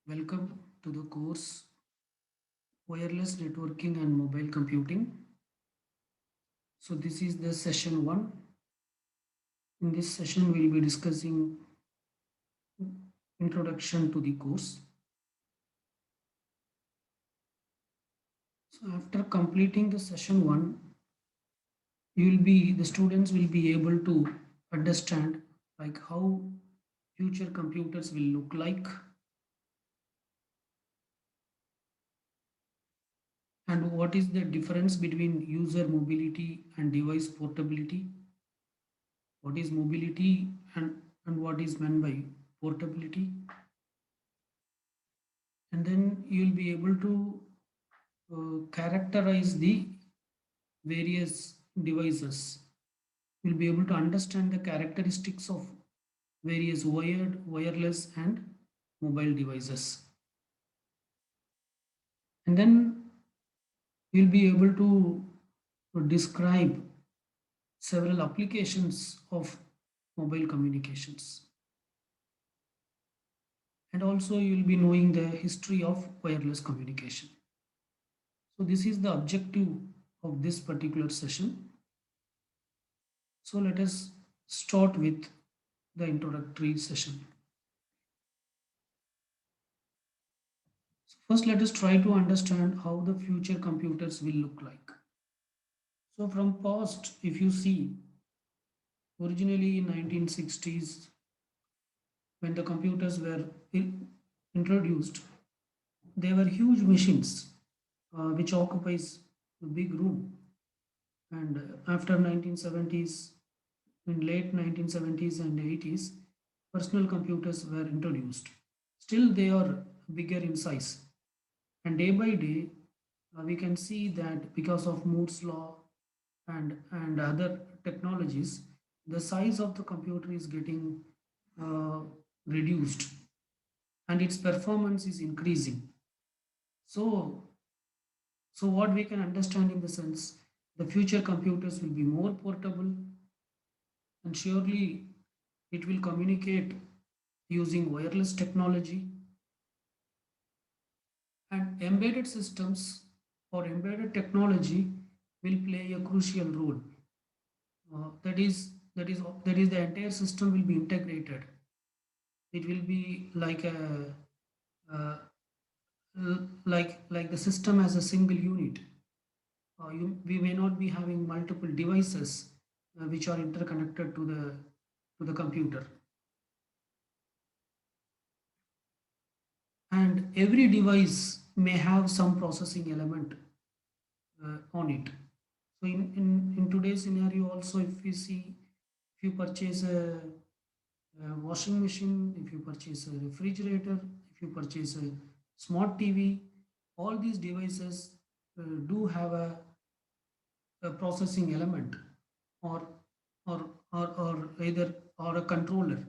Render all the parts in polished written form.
Welcome to the course Wireless Networking and Mobile Computing. So this is the session 1. In this session we will be discussing introduction to the course. So after completing the session 1, the students will be able to understand like how future computers will look like and what is the difference between user mobility and device portability. What is mobility and what is meant by portability, and then you'll be able to characterize the various devices. You'll be able to understand the characteristics of various wired, wireless, and mobile devices. And then you'll be able to describe several applications of mobile communications. And also you'll be knowing the history of wireless communication. So this is the objective of this particular session. So let us start with the introductory session. So first let us try to understand how the future computers will look like. So from past, if you see, originally in 1960s, when the computers were introduced, they were huge machines which occupies a big room. And after 1970s, in late 1970s and 80s, personal computers were introduced. Still, they are bigger in size. And day by day, we can see that because of Moore's law and other technologies, the size of the computer is getting uh, reduced and its performance is increasing. So, so what we can understand in the sense, the future computers will be more portable and surely it will communicate using wireless technology, and embedded systems or embedded technology will play a crucial role. That is the entire system will be integrated. It will be like a uh, like the system as a single unit. We may not be having multiple devices which are interconnected to the computer, and every device may have some processing element on it. So in today's scenario also, if we see, if you purchase a washing machine, if you purchase a refrigerator, if you purchase a smart TV, all these devices do have a processing element, or or either or a controller,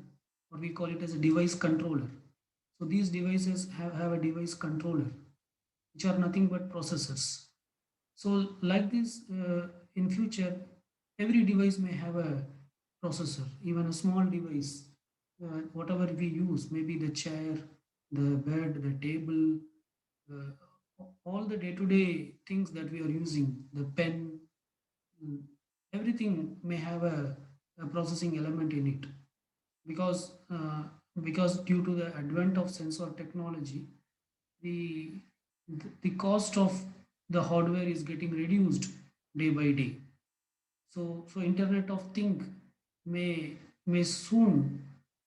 or we call it as a device controller. So these devices have a device controller, which are nothing but processors. So like this, in future, every device may have a processor, even a small device, whatever we use, maybe the chair, the bed, the table, all the day-to-day things that we are using, the pen, mm, everything may have a processing element in it, because because due to the advent of sensor technology, the the cost of the hardware is getting reduced day by day. So Internet of Thing may soon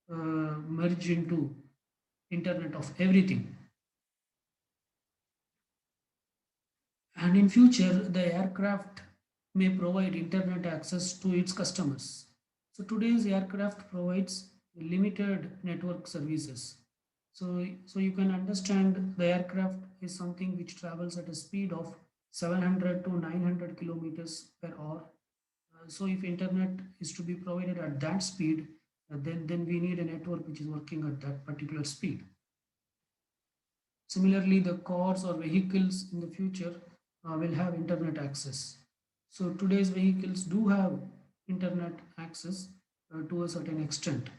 merge into Internet of Everything. And in future, the aircraft may provide internet access to its customers. So today's aircraft provides limited network services. So you can understand the aircraft is something which travels at a speed of 700 to 900 kilometers per hour. So if internet is to be provided at that speed, then we need a network which is working at that particular speed. Similarly, the cars or vehicles in the future will have internet access. So today's vehicles do have internet access to a certain extent.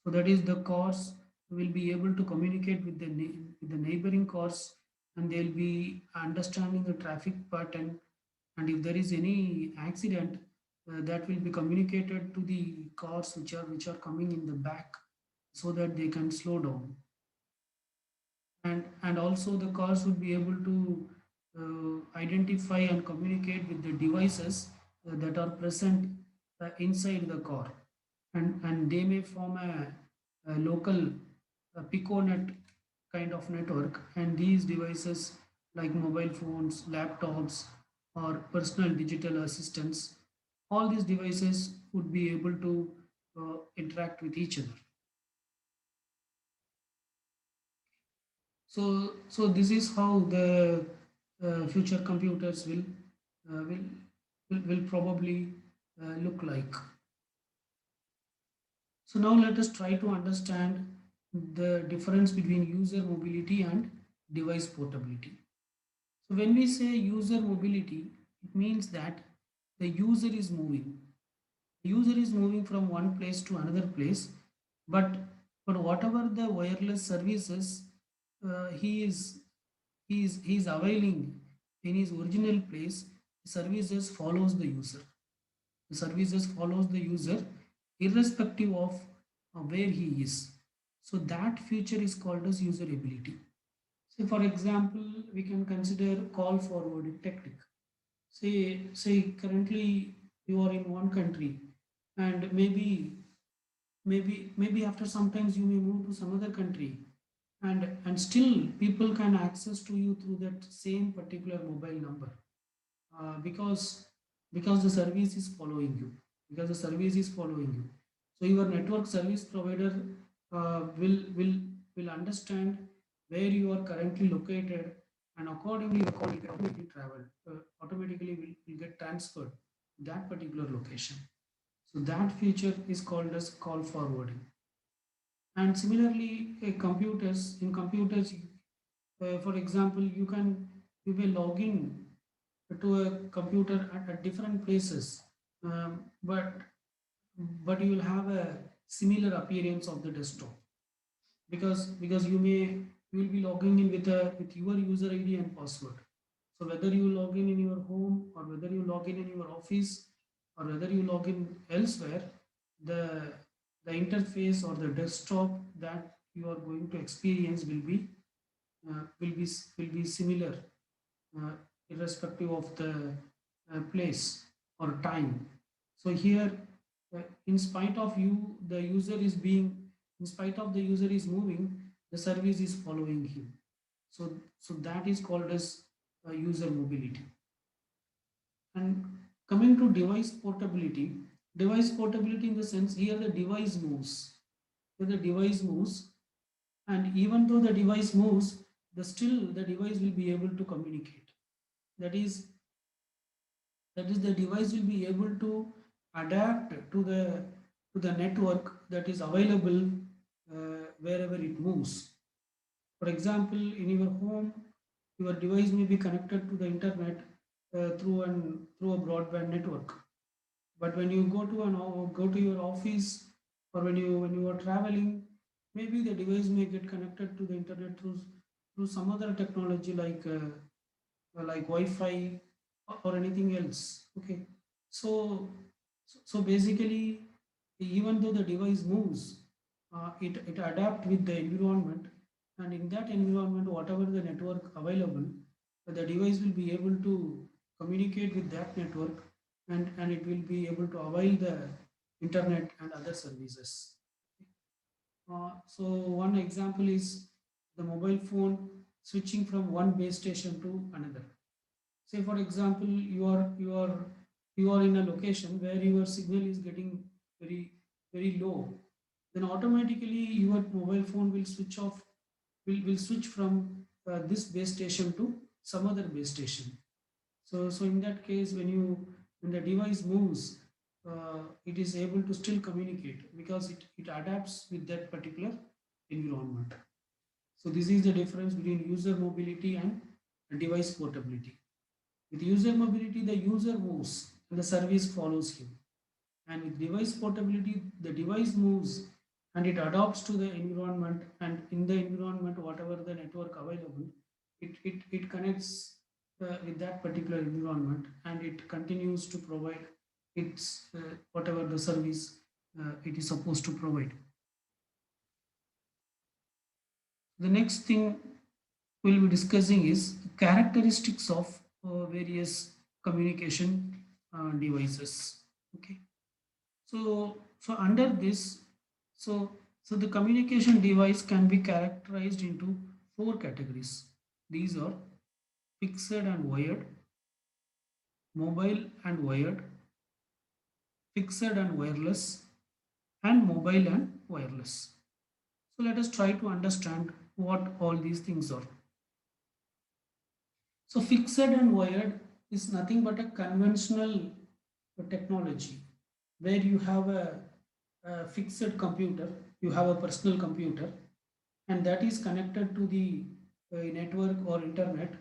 So that is the cars will be able to communicate with with the neighboring cars, and they'll be understanding the traffic pattern, and if there is any accident, that will be communicated to the cars which are coming in the back, so that they can slow down. And also the cars would be able to identify and communicate with the devices that are present inside the car, and they may form a local piconet kind of network, and these devices like mobile phones, laptops, or personal digital assistants, all these devices would be able to interact with each other. So this is how the future computers uh, will, will probably look like. So now let us try to understand the difference between user mobility and device portability. So when we say user mobility, it means that the user is moving. The user is moving from one place to another place, but whatever the wireless services he is availing in his original place, the services follows the user. The services follows the user irrespective of where he is. So that feature is called as user ability. So for example, we can consider call forwarding technique. Say currently you are in one country, and maybe after sometimes you may move to some other country, and still people can access to you through that same particular mobile number, because the service is following you, because the service is following you. So your network service provider will understand where you are currently located, and accordingly the call will get automatically traveled, automatically will get transferred to that particular location. So that feature is called as call forwarding. And similarly, in computers, for example, you may log in to a computer at different places, but you will have a similar appearance of the desktop, because you will be logging in with your user ID and password. So whether you log in your home, or whether you log in your office, or whether you log in elsewhere, the interface or the desktop that you are going to experience uh, will be will be similar, uh, irrespective of the place or time. So here, in spite of the user is in spite of the user is moving, the service is following him. So that is called as user mobility. And coming to device portability in the sense, here the device moves. Here the device moves, and even though the device moves, the device will be able to communicate. That is, the device will be able to adapt to the network that is available wherever it moves. For example, in your home, your device may be connected to the internet through a broadband network. But when you go to your office, or when you are traveling, maybe the device may get connected to the internet through some other technology like Wi-Fi, or anything else. Okay, so so basically, even though the device moves, it adapt with the environment, and in that environment, whatever the network available, the device will be able to communicate with that network, and it will be able to avail the internet and other services. So one example is the mobile phone switching from one base station to another. Say for example, you are in a location where your signal is getting very low, then automatically your mobile phone will switch off, will switch from this base station to some other base station. So in that case, when the device moves, it is able to still communicate, because it adapts with that particular environment. So this is the difference between user mobility and device portability. With user mobility, the user moves and the service follows him. And with device portability, the device moves and it adapts to the environment, and in the environment whatever the network available, it connects with that particular environment, and it continues to provide its whatever the service it is supposed to provide. The next thing we'll be discussing is characteristics of various communication devices. Okay, so under this, so so the communication device can be characterized into four categories. These are fixed and wired, mobile and wired, fixed and wireless, and mobile and wireless. So let us try to understand what all these things are. So fixed and wired is nothing but a conventional technology where you have a fixed computer, you have a personal computer, and that is connected to the network or internet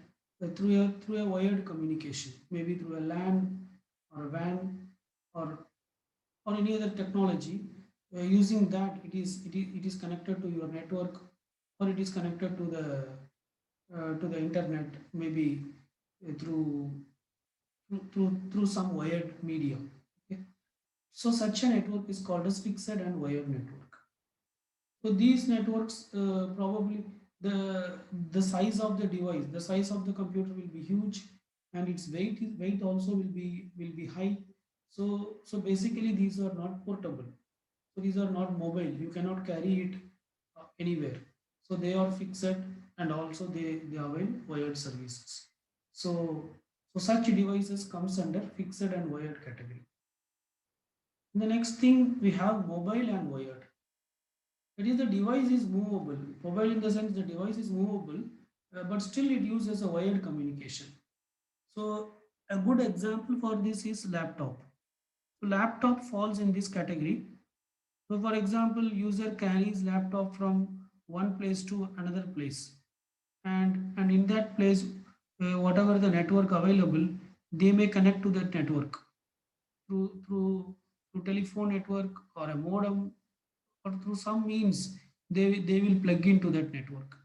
through a wired communication, maybe through a LAN or a WAN or any other technology. Using that, it is connected to your network, or it is connected to the internet, maybe through some wired medium. Okay? So such a network is called as fixed and wired network. So these networks probably the size of the device, the size of the computer will be huge, and its weight also will be high. So basically these are not portable. So these are not mobile. You cannot carry it anywhere. So they are fixed, and also they avail wired services. So so such devices comes under fixed and wired category. The next thing we have mobile and wired. That is, the device is movable. Mobile in the sense the device is movable, but still it uses a wired communication. So a good example for this is laptop. So laptop falls in this category. So for example, user carries laptop from one place to another place, and in that place, whatever the network available, they may connect to that network through telephone network or a modem, or through some means they will plug into that network.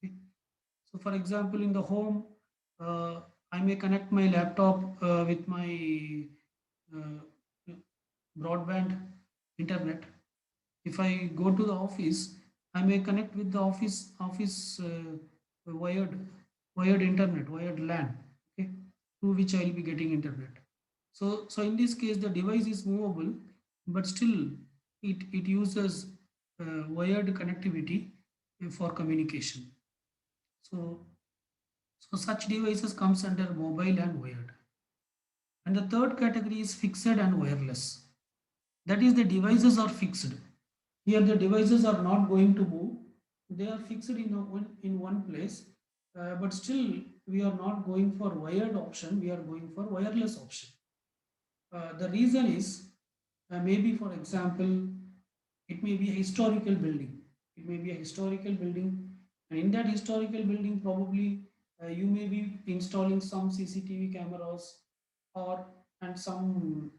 Okay. So for example, in the home, I may connect my laptop with my uh, broadband internet. If I go to the office, I may connect with the office wired internet, wired LAN, okay, through which I will be getting internet. So in this case, the device is movable, but still it uses wired connectivity for communication. So so such devices comes under mobile and wired. And the third category is fixed and wireless. That is, the devices are fixed. Here the devices are not going to move. They are fixed in one place, but still we are not going for wired option. We are going for wireless option. The reason is, maybe for example, it may be a historical building. It may be a historical building, and in that historical building, probably you may be installing some CCTV cameras, or and some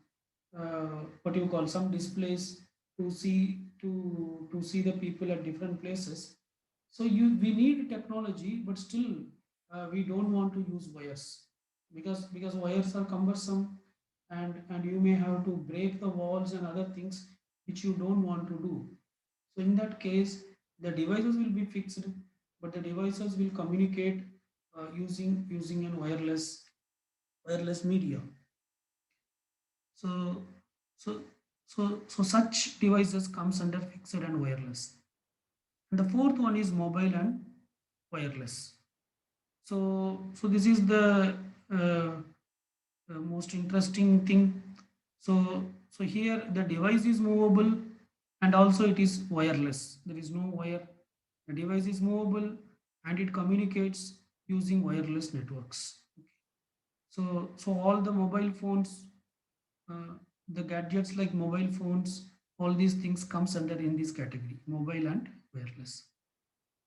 what you call some displays to see the people at different places. So we need technology, but still we don't want to use wires, because wires are cumbersome, and you may have to break the walls and other things which you don't want to do. So in that case, the devices will be fixed, but the devices will communicate using an wireless media. So so so such devices comes under fixed and wireless. And the fourth one is mobile and wireless. So this is the most interesting thing. So here the device is movable, and also it is wireless. There is no wire. The device is movable, and it communicates using wireless networks. So all the mobile phones, uh, the gadgets like mobile phones, all these things comes under in this category, mobile and wireless.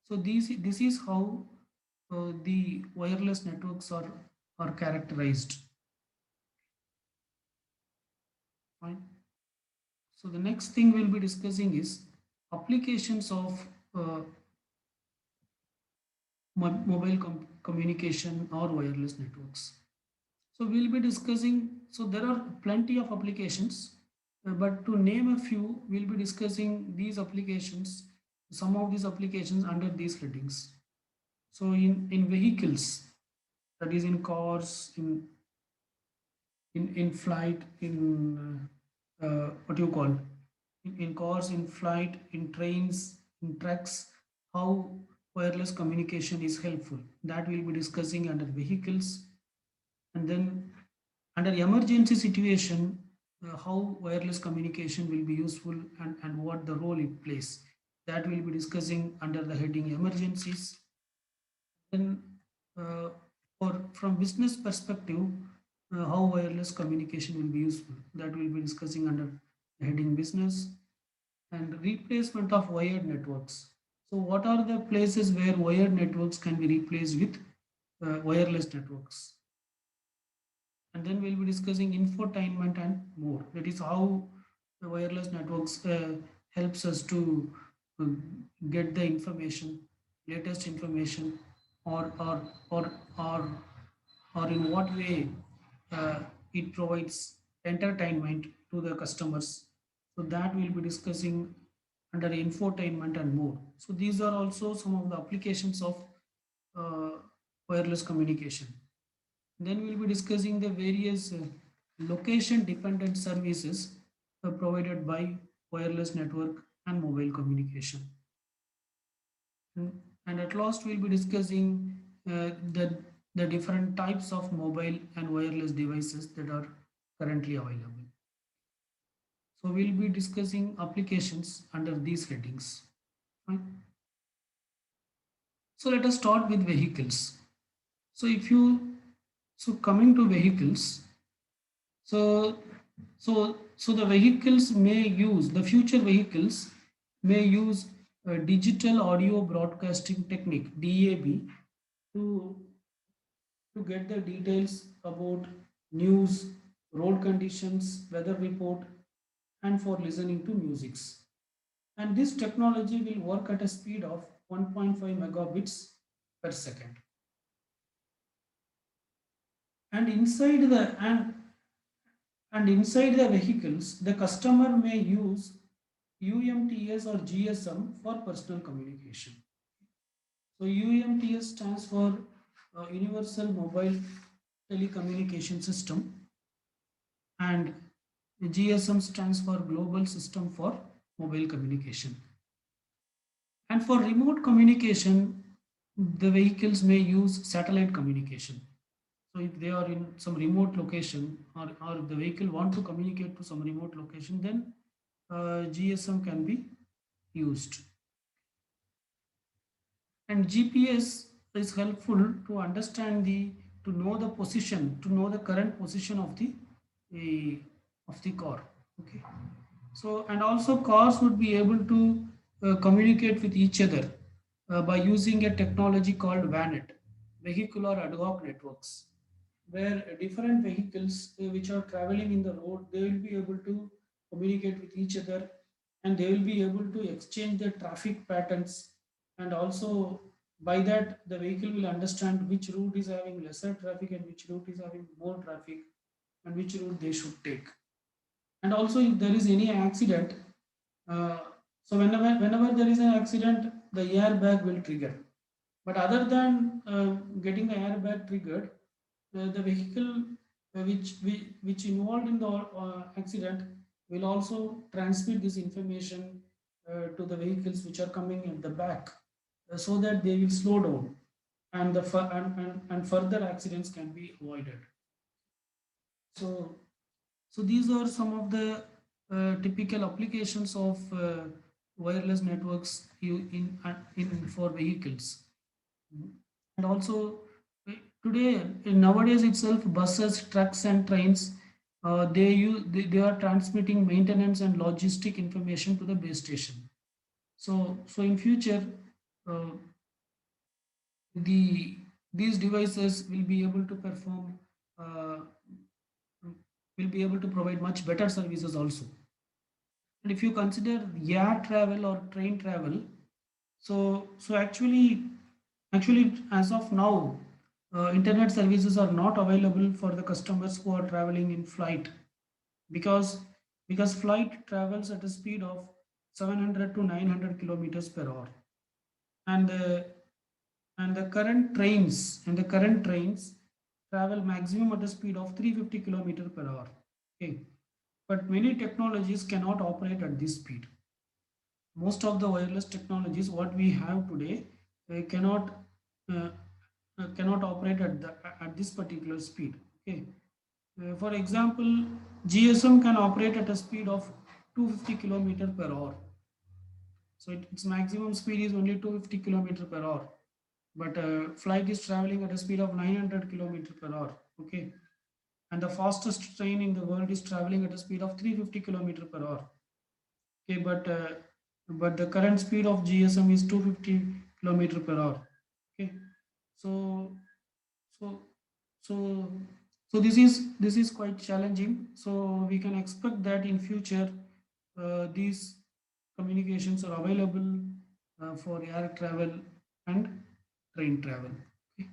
So this is how the wireless networks are characterized. Fine. So the next thing we'll be discussing is applications of mobile communication or wireless networks. So we'll be discussing, so there are plenty of applications, but to name a few, we'll be discussing these applications, some of these applications under these headings. So in vehicles, that is in cars, in flight, in what you call, in cars, in flight, in trains, in trucks, how wireless communication is helpful. That we'll be discussing under vehicles. And then under emergency situation, how wireless communication will be useful, and what the role it plays. That we'll be discussing under the heading emergencies. Then from business perspective, how wireless communication will be useful. That we'll be discussing under the heading business. And replacement of wired networks. So what are the places where wired networks can be replaced with wireless networks? And then we'll be discussing infotainment and more. That is how the wireless networks helps us to uh, get the information, latest information, or or or or or in what way uh, it provides entertainment to the customers. So that we'll be discussing under infotainment and more. So these are also some of the applications of uh, wireless communication. Then we'll be discussing the various location dependent services provided by wireless network and mobile communication. And at last, we'll be discussing the different types of mobile and wireless devices that are currently available. So we'll be discussing applications under these headings. Fine. So let us start with vehicles. So if you so coming to vehicles, so so the vehicles may use the future vehicles may use a digital audio broadcasting technique DAB to get the details about news, road conditions, weather report, and for listening to musics. And this technology will work at a speed of 1.5 megabits per second. And inside the vehicles, the customer may use UMTS or GSM for personal communication. So UMTS stands for Universal Mobile Telecommunication System, and GSM stands for Global System for Mobile Communication. And for remote communication, the vehicles may use satellite communication. So if they are in some remote location, or if the vehicle want to communicate to some remote location, then GSM can be used. And GPS is helpful to understand to know the position, to know the current position eh, of the car. Okay. So, and also cars would be able to communicate with each other by using a technology called VANET, vehicular ad hoc networks, where different vehicles which are traveling in the road, they will be able to communicate with each other, and they will be able to exchange the traffic patterns. And also by that, the vehicle will understand which route is having lesser traffic and which route is having more traffic, and which route they should take. And also if there is any accident, uh, so whenever there is an accident, the airbag will trigger. But other than getting the airbag triggered, the vehicle which involved in the accident will also transmit this information to the vehicles which are coming at the back, so that they will slow down, and and further accidents can be avoided. So so these are some of the typical applications of wireless networks in for vehicles. And also today, nowadays itself, buses, trucks, and trains, they are transmitting maintenance and logistic information to the base station. So in future, uh, these devices will be able to perform, uh, will be able to provide much better services also. And if you consider air travel or train travel, so actually as of now, internet services are not available for the customers who are traveling in flight, because flight travels at a speed of 700 to 900 kilometers per hour, and the current trains travel maximum at a speed of 350 kilometer per hour. Okay, but many technologies cannot operate at this speed. Most of the wireless technologies what we have today uh, cannot operate at this particular speed. Okay, for example, GSM can operate at a speed of 250 kilometer per hour. So its maximum speed is only 250 kilometer per hour, but flight is traveling at a speed of 900 kilometer per hour. Okay, and the fastest train in the world is traveling at a speed of 350 kilometer per hour. Okay, but the current speed of GSM is 250 kilometer per hour. Okay, so so so this is quite challenging. So we can expect that in future these communications are available for air travel and train travel. Okay.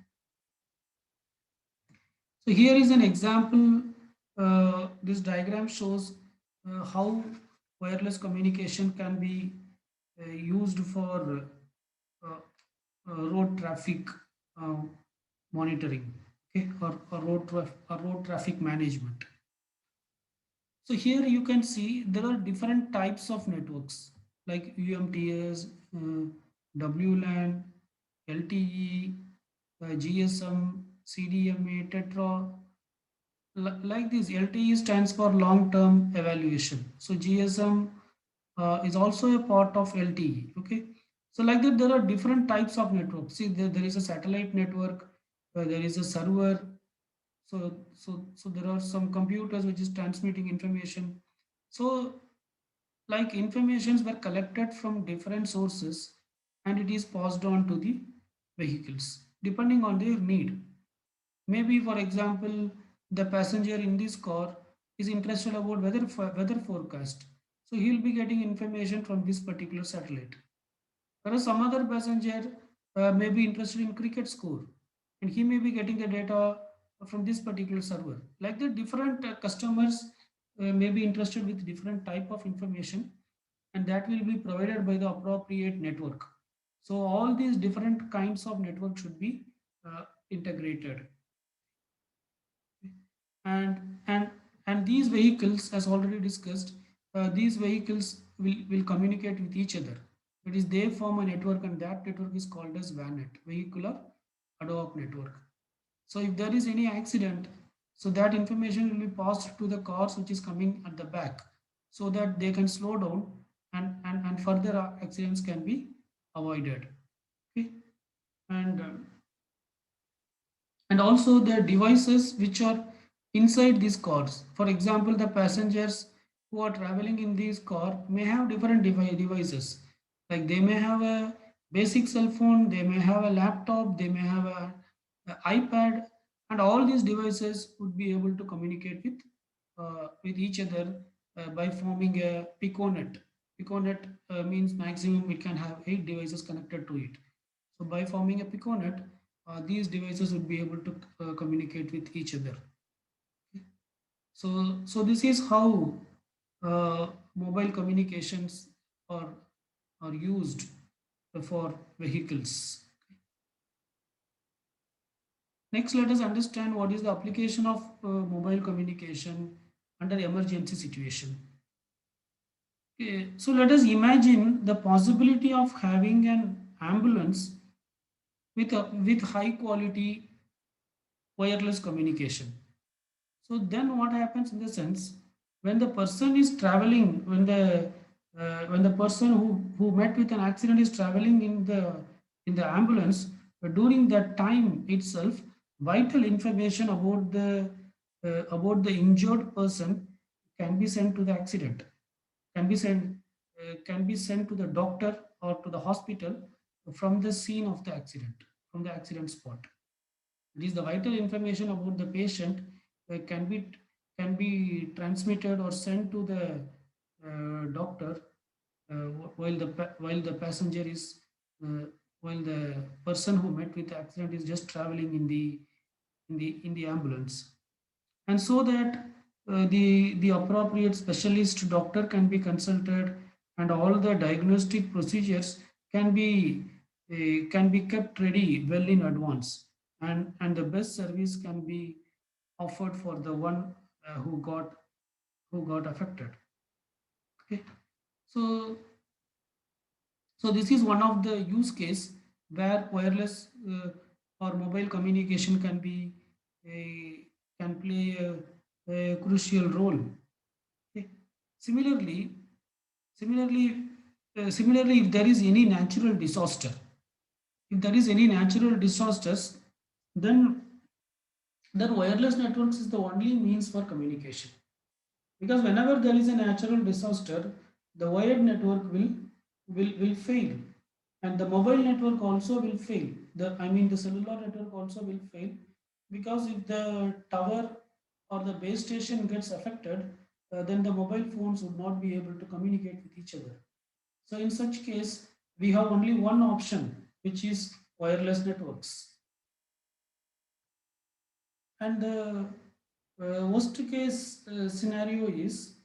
So here is an example. This diagram shows how wireless communication can be used for uh, road traffic uh, monitoring, okay, or road traffic management. So here you can see there are different types of networks like UMTS, WLAN, LTE, GSM, CDMA, Tetra. Like this, LTE stands for long term evaluation. So GSM is also a part of LTE. Okay. So like that, there are different types of networks. See, there is a satellite network, there is a server. So there are some computers which is transmitting information. So like informations were collected from different sources, and it is passed on to the vehicles depending on their need. Maybe, for example, the passenger in this car is interested about weather forecast, so he'll be getting information from this particular satellite. Whereas some other passenger may be interested in cricket score, and he may be getting the data from this particular server. Like the different customers may be interested with different type of information, and that will be provided by the appropriate network. So all these different kinds of network should be integrated, and these vehicles, as already discussed, these vehicles will communicate with each other. That is, they form a network, and that network is called as VANET, vehicular ad hoc network. So if there is any accident, so that information will be passed to the cars which is coming at the back, so that they can slow down, and further accidents can be avoided. Okay, and also the devices which are inside these cars. For example, the passengers who are traveling in these car may have different devices. Like they may have a basic cell phone, they may have a laptop, they may have a iPad, and all these devices would be able to communicate with each other by forming a piconet. Piconet means maximum it can have 8 devices connected to it. So by forming a piconet, these devices would be able to communicate with each other. So this is how mobile communications are are used for vehicles. Next, let us understand what is the application of mobile communication under emergency situation. Okay, so let us imagine the possibility of having an ambulance with high quality wireless communication. So then what happens in the sense, when the person is traveling, when the person who met with an accident is traveling in the ambulance, during that time itself, vital information about the injured person can be sent to the accident, can be sent can be sent to the doctor or to the hospital from the scene of the accident, from the accident spot. It is the vital information about the patient can be transmitted or sent to doctor, while the passenger is uh, while the person who met with the accident is just traveling in the ambulance, and so that the appropriate specialist doctor can be consulted, and all the diagnostic procedures can be kept ready well in advance, and the best service can be offered for the one who got affected. Okay. so so this is one of the use case where wireless or mobile communication a, can play a crucial role. Okay. Similarly, similarly, similarly, if there is any natural disasters, then wireless networks is the only means for communication. Because whenever there is a natural disaster, the wired network will fail, and the mobile network also will fail. The cellular network also will fail, because if the tower or the base station gets affected, then the mobile phones would not be able to communicate with each other. So in such case, we have only one option, which is wireless networks. And the worst case scenario is,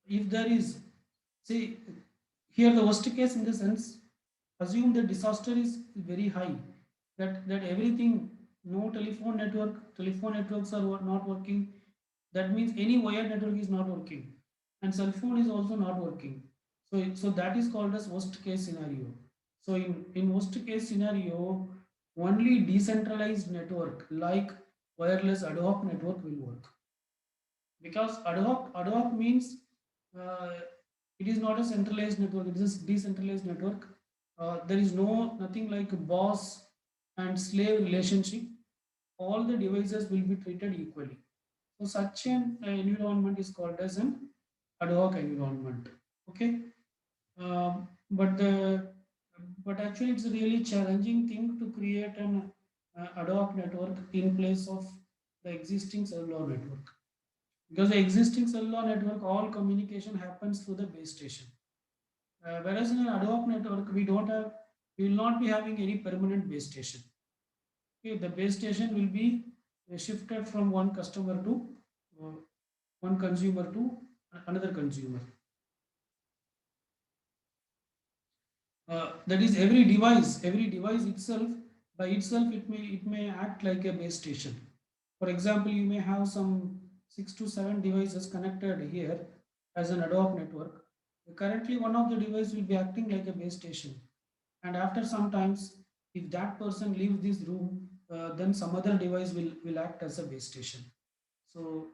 if there is, see, here the worst case in the sense, assume the disaster is very high, that everything, no telephone networks are not working. That means any wired network is not working, and cell phone is also not working. So that is called as worst case scenario. So in worst case scenario, only decentralized network like wireless ad hoc network will work, because ad hoc means uh, it is not a centralized network, it is a decentralized network. There is nothing like a boss and slave relationship. All the devices will be treated equally. So such an environment is called as an ad hoc environment. Okay. But actually it's a really challenging thing to create an ad hoc network in place of the existing cellular network, because the existing cellular network, all communication happens through the base station. Whereas in an ad hoc network, we will not be having any permanent base station. Okay, the base station will be shifted from one customer to uh, one consumer to another consumer. That is, every device itself, by itself, it may act like a base station. For example, you may have some 6 to 7 devices connected here as an ad hoc network. Currently one of the device will be acting like a base station, and after some times, if that person leaves this room, then some other device will act as a base station. So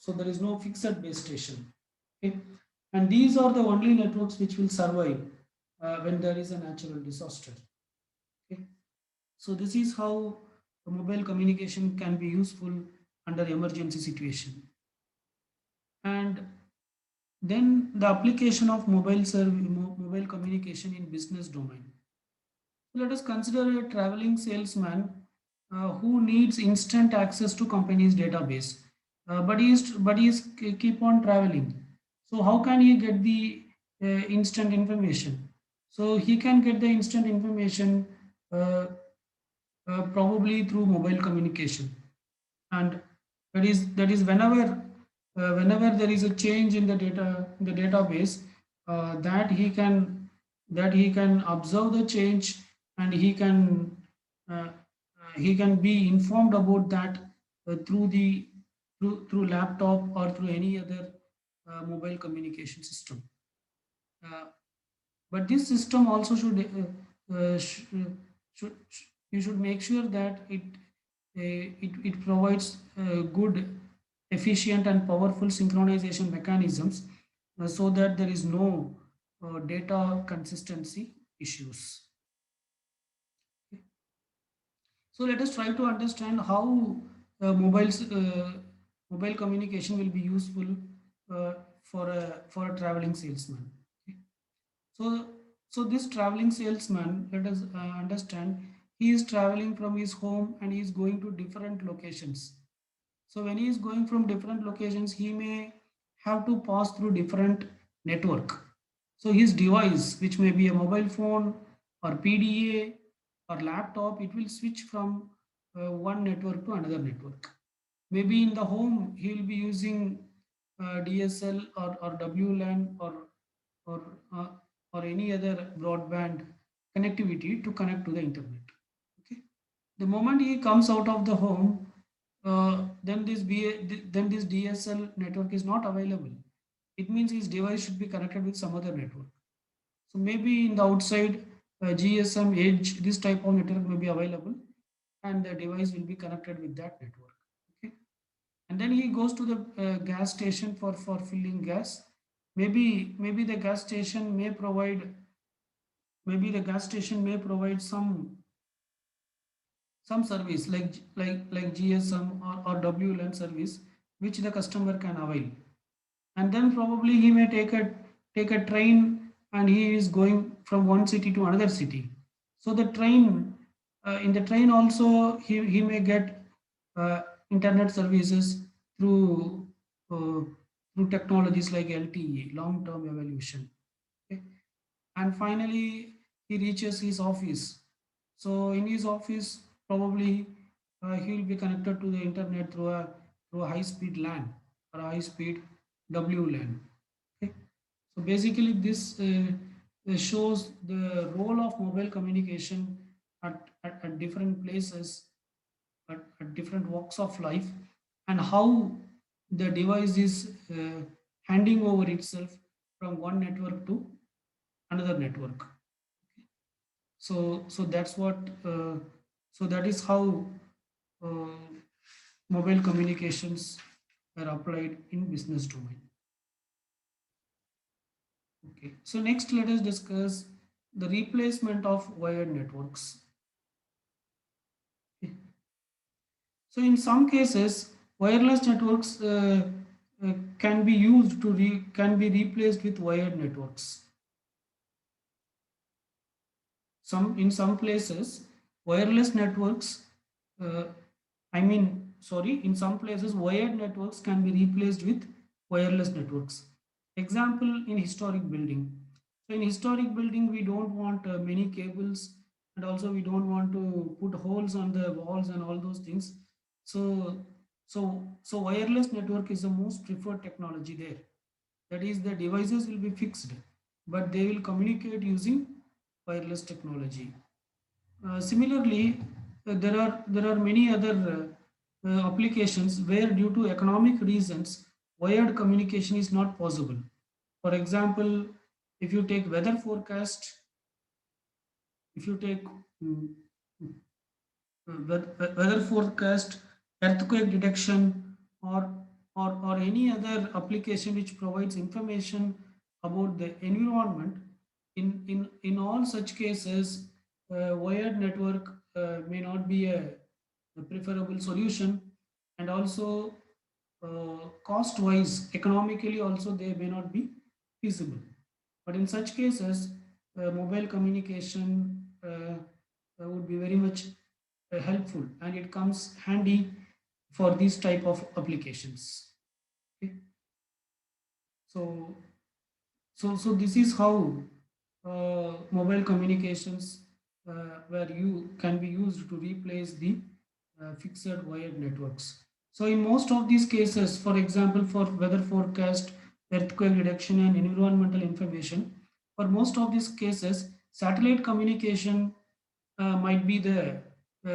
there is no fixed base station. Okay. And these are the only networks which will survive when there is a natural disaster. Okay. So this is how mobile communication can be useful under emergency situation. And then the application of mobile communication in business domain. So let us consider a traveling salesman who needs instant access to company's database, but he is keep on traveling. So how can he get the instant information? So he can get the instant information uh, probably through mobile communication, and that is whenever there is a change in the database, that he can observe the change, and he can be informed about that through laptop or through any other mobile communication system. uh, but this system also you should make sure that it provides good, efficient and powerful synchronization mechanisms, so that there is no data consistency issues. So let us try to understand how mobile communication will be useful for a traveling salesman. Okay. So, so this traveling salesman, let us understand, he is traveling from his home and he is going to different locations. So when he is going from different locations, he may have to pass through different network. So his device, which may be a mobile phone or PDA or laptop, it will switch from one network to another network. Maybe in the home, he will be using DSL or WLAN or uh, or any other broadband connectivity to connect to the internet. Okay. The moment he comes out of the home, then this DSL network is not available. It means his device should be connected with some other network. So maybe in the outside GSM edge, this type of network may be available, and the device will be connected with that network. Okay, and then he goes to the gas station for filling gas. Maybe the gas station may provide, some service like GSM or WLAN service which the customer can avail. And then probably he may take a train, and he is going from one city to another city. So the train in the train also he may get internet services through uh, through technologies like LTE, long term evolution. Okay. And finally he reaches his office. So in his office, probably he will be connected to the internet through a high speed LAN or a high speed WLAN. Okay. So basically this shows the role of mobile communication at different places, at different walks of life, and how the device is handing over itself from one network to another network. So that's what so that is how uh, mobile communications are applied in business domain. Okay, so next let us discuss the replacement of wired networks. Okay. So in some cases wireless networks can be replaced with wired networks. In some places wireless networks uh, in some places wired networks can be replaced with wireless networks. Example, in historic building. So in historic building we don't want many cables, and also we don't want to put holes on the walls and all those things. So so so wireless network is the most preferred technology there. That is, the devices will be fixed, but they will communicate using wireless technology. Similarly, there are many other applications where, due to economic reasons, wired communication is not possible. For example, if you take weather forecast, if you take mm, weather forecast, earthquake detection, or any other application which provides information about the environment. In all such cases, wired network may not be a preferable solution, and also cost wise, economically also they may not be feasible. But in such cases, mobile communication would be very much helpful, and it comes handy for these type of applications. Okay. So so so this is how mobile communications where you can be used to replace the fixed wired networks. So in most of these cases, for example, for weather forecast, earthquake detection, and environmental information, for most of these cases, satellite communication might be the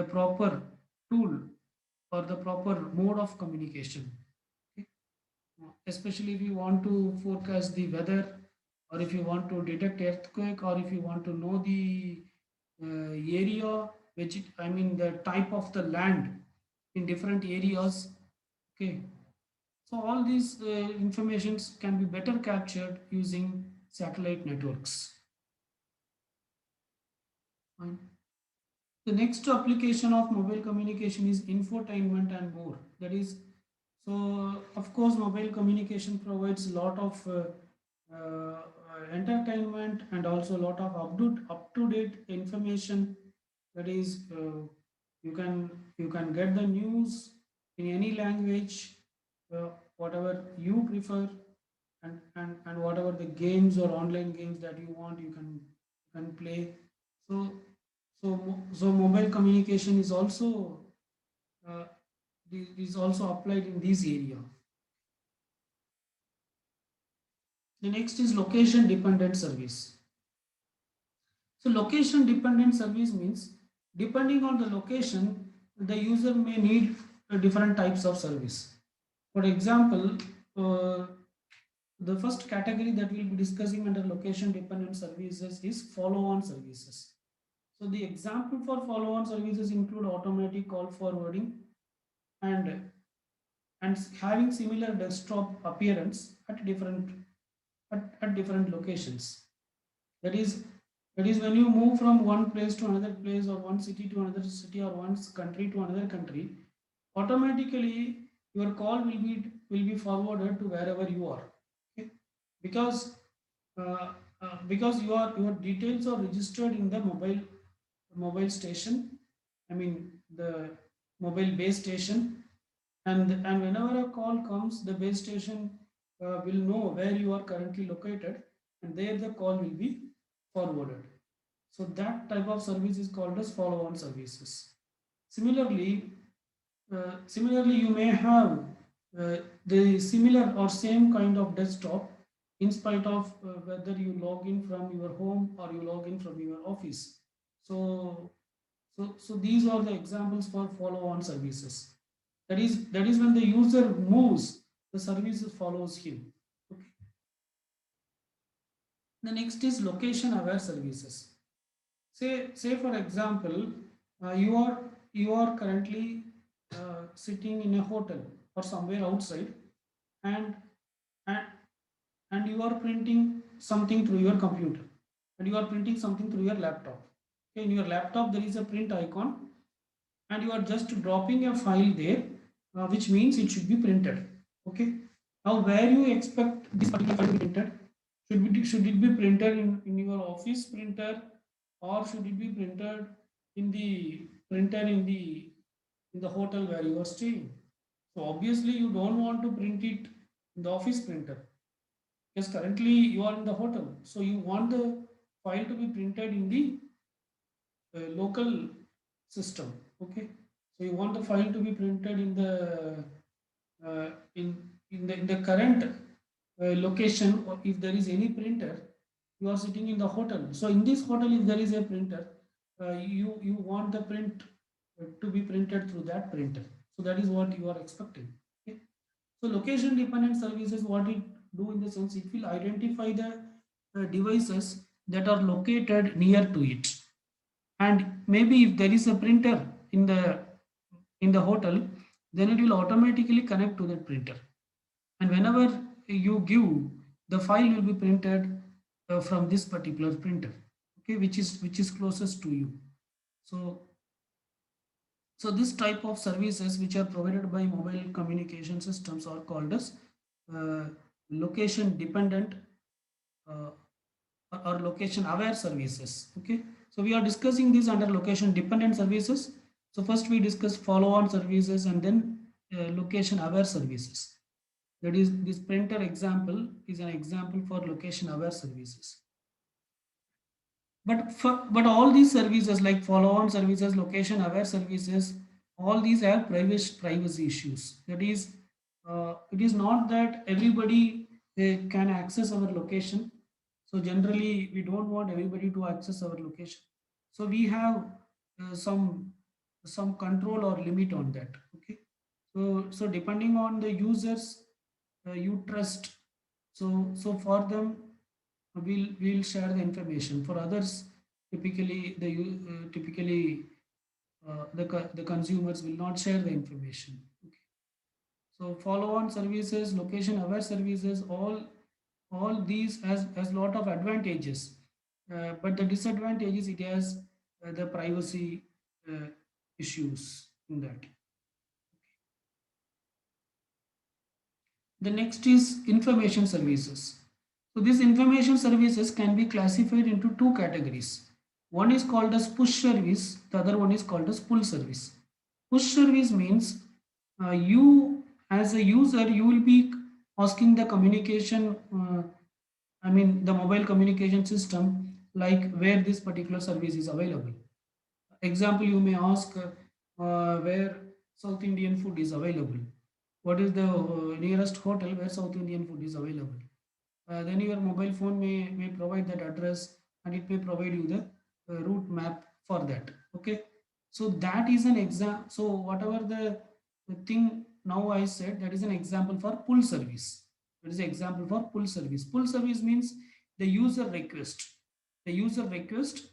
proper tool or the proper mode of communication. Okay. Especially if you want to forecast the weather, or if you want to detect earthquake, or if you want to know the area, which I mean the type of the land in different areas. Okay, so all these informations can be better captured using satellite networks. Fine. The next application of mobile communication is infotainment and more. That is, so of course, mobile communication provides a lot of uh, entertainment, and also a lot of up to date information. That is, you can get the news, in any language, uh, whatever you prefer, and whatever the games or online games that you want, you can play. So so mobile communication uh, is also applied in this area. The next is location dependent service. So location dependent service means depending on the location, the user may need different types of service. For example, uh, the first category that we'll be discussing under location dependent services is follow-on services. So the example for follow-on services include automatic call forwarding and having similar desktop appearance at different locations. That is that is when you move from one place to another place, or one city to another city, or one country to another country, automatically your call will be forwarded to wherever you are. Okay? Because because your details are registered in the mobile station. I mean the mobile base station, and whenever a call comes, the base station will know where you are currently located, and there the call will be forwarded. So that type of service is called as follow-on services. Similarly, you may have the similar or same kind of desktop in spite of whether you log in from your home or you log in from your office. So, so these are the examples for follow-on services. That is when the user moves, the service follows him. Okay. The next is location-aware services. Say for example, you are currently sitting in a hotel or somewhere outside, and and and you are printing something through your computer, and you are printing something through your laptop. Okay, in your laptop there is a print icon, and you are just dropping a file there, which means it should be printed. Okay, now where you expect this particular file to be printed? Should it be printed in your office printer, or should it be printed in the printer in the hotel where you are staying? So obviously you don't want to print it in the office printer, because currently you are in the hotel, so you want the file to be printed in the local system. Okay, so you want the file to be printed in the uh, in the current location, or if there is any printer, you are sitting in the hotel, so in this hotel if there is a printer, you want the print to be printed through that printer. So that is what you are expecting. Okay, so location dependent services, what it do in the sense, it will identify the devices that are located near to it, and maybe if there is a printer in the hotel, then it will automatically connect to that printer, and whenever you give, the file will be printed from this particular printer. Okay, which is closest to you. So so this type of services which are provided by mobile communication systems are called as uh, location dependent uh, or location aware services. Okay, so we are discussing this under location dependent services. So first we discuss follow on services, and then location aware services. That is, this printer example is an example for location aware services. But all these services like follow on services, location aware services, all these have privacy issues. That is, it is not that everybody can access our location. So generally we don't want everybody to access our location, so we have some control or limit on that. Okay, so depending on the users you trust, so for them we'll share the information. For others, the consumers will not share the information. Okay. So follow on services, location aware services, all these has lot of advantages, but the disadvantages, it has the privacy uh, issues in that. The next is information services. So these information services can be classified into two categories. One is called as push service, the other one is called as pull service. Push service means You as a user, you will be asking the communication, I mean the mobile communication system, like where this particular service is available. Example, you may ask where South Indian food is available. What is the nearest hotel where South Indian food is available? Then your mobile phone may provide that address, and it may provide you the route map for that. Okay, so that is an exam. So whatever the thing now I said, that is an example for pull service. That is an example for pull service. Pull service means the user request. The user request,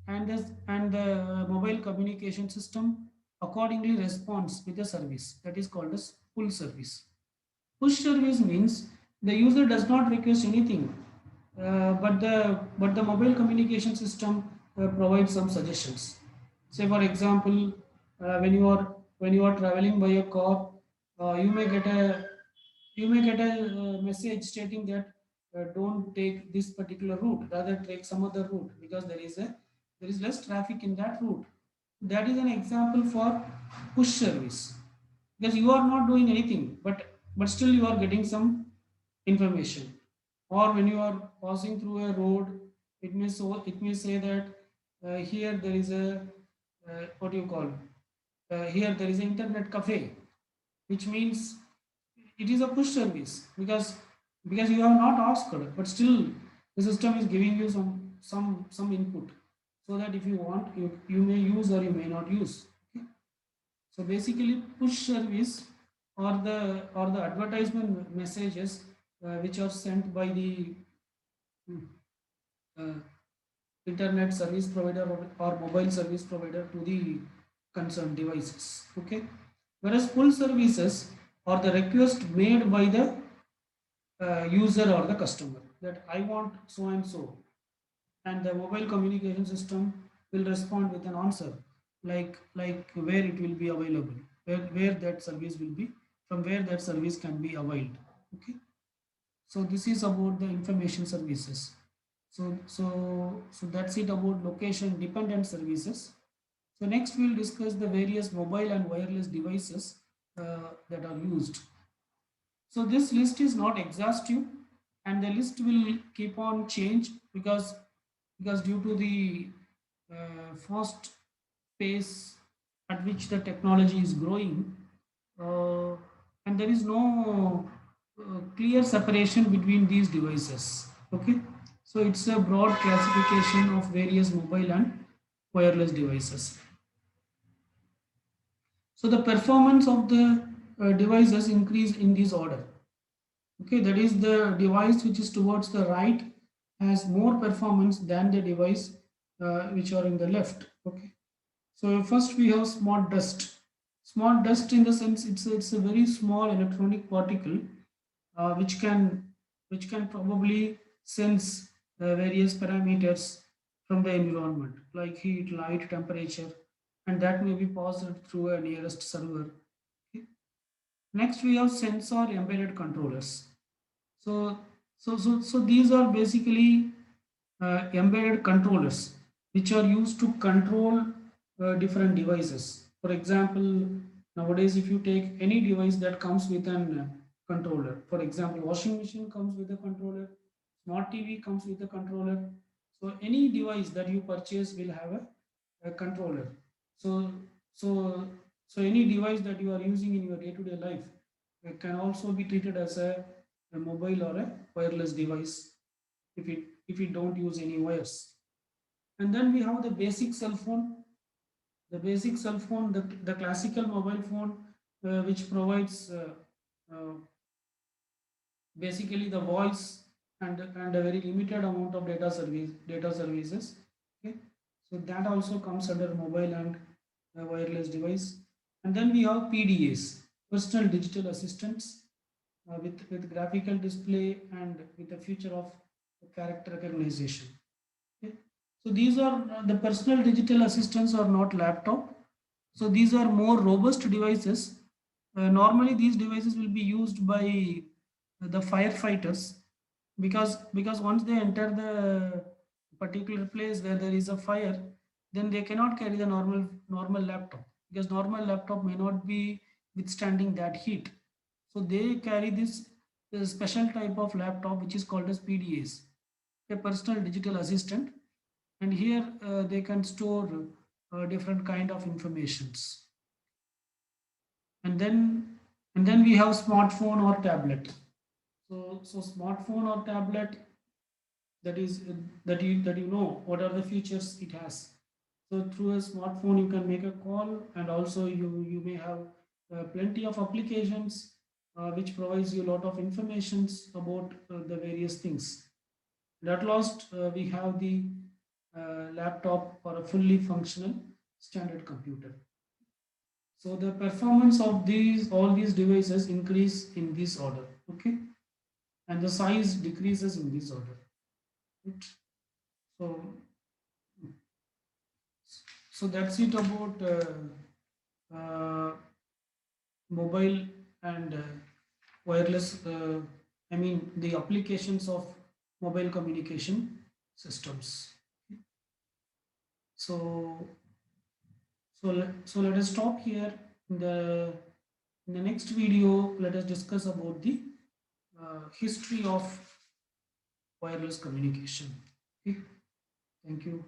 and the mobile communication system accordingly responds with a service that is called as pull service. Push service means the user does not request anything, but the mobile communication system provides some suggestions. Say for example, when you are traveling by a car, you may get a message stating that don't take this particular route, rather take some other route because there is less traffic in that route. That is an example for push service, because you are not doing anything, but still you are getting some information. Or when you are passing through a road, it may say that here there is a what do you call, here there is an internet cafe, which means it is a push service, because you have not asked, but still the system is giving you some input, so that if you want, you may use or you may not use. Okay? So basically, push service or the advertisement messages which are sent by the uh, internet service provider or mobile service provider to the concerned devices. Okay, whereas pull services are the request made by the user or the customer, that I want so and so, and the mobile communication system will respond with an answer, like where it will be available, where that service will be, from where that service can be availed. Okay, so this is about the information services. So that's it about location dependent services. So next we'll discuss the various mobile and wireless devices that are used. So this list is not exhaustive, and the list will keep on change, because due to the fast pace at which the technology is growing, uh, and there is no clear separation between these devices. Okay, so it's a broad classification of various mobile and wireless devices. So the performance of the devices increase in this order. Okay, that is, the device which is towards the right has more performance than the device which are in the left. Okay, so first we have smart dust. Smart dust, in the sense, it's a very small electronic particle which can probably sense various parameters from the environment, like heat, light, temperature, and that may be passed through a nearest server. Okay. Next we have sensor embedded controllers. So these are basically embedded controllers which are used to control different devices. For example, nowadays if you take any device that comes with an controller, for example, washing machine comes with a controller, smart TV comes with a controller. So any device that you purchase will have a controller. So so so any device that you are using in your day-to-day life can also be treated as a mobile or a wireless device if it don't use any wires. And then we have the basic cell phone. The basic cell phone, the classical mobile phone, which provides uh, basically the voice and a very limited amount of data services. Okay, so that also comes under mobile and wireless device. And then we have PDAs, personal digital assistants, with graphical display and with a feature of character recognition. Okay. So these are the personal digital assistants are not laptop. So these are more robust devices. Normally, these devices will be used by the firefighters, because once they enter the particular place where there is a fire, then they cannot carry the normal laptop, because normal laptop may not be withstanding that heat. So they carry this special type of laptop which is called as PDAs, a personal digital assistant, and here they can store different kind of informations. And then we have smartphone or tablet. So smartphone or tablet, that is that you know what are the features it has. So through a smartphone you can make a call, and also you may have plenty of applications which provides you a lot of informations about the various things. And at last we have the laptop or a fully functional standard computer. So the performance of these all these devices increase in this order, okay, and the size decreases in this order. Right? So so that's it about mobile and wireless. I mean the applications of mobile communication systems. So so let us stop here. In the next video, let us discuss about the history of wireless communication. Okay, thank you.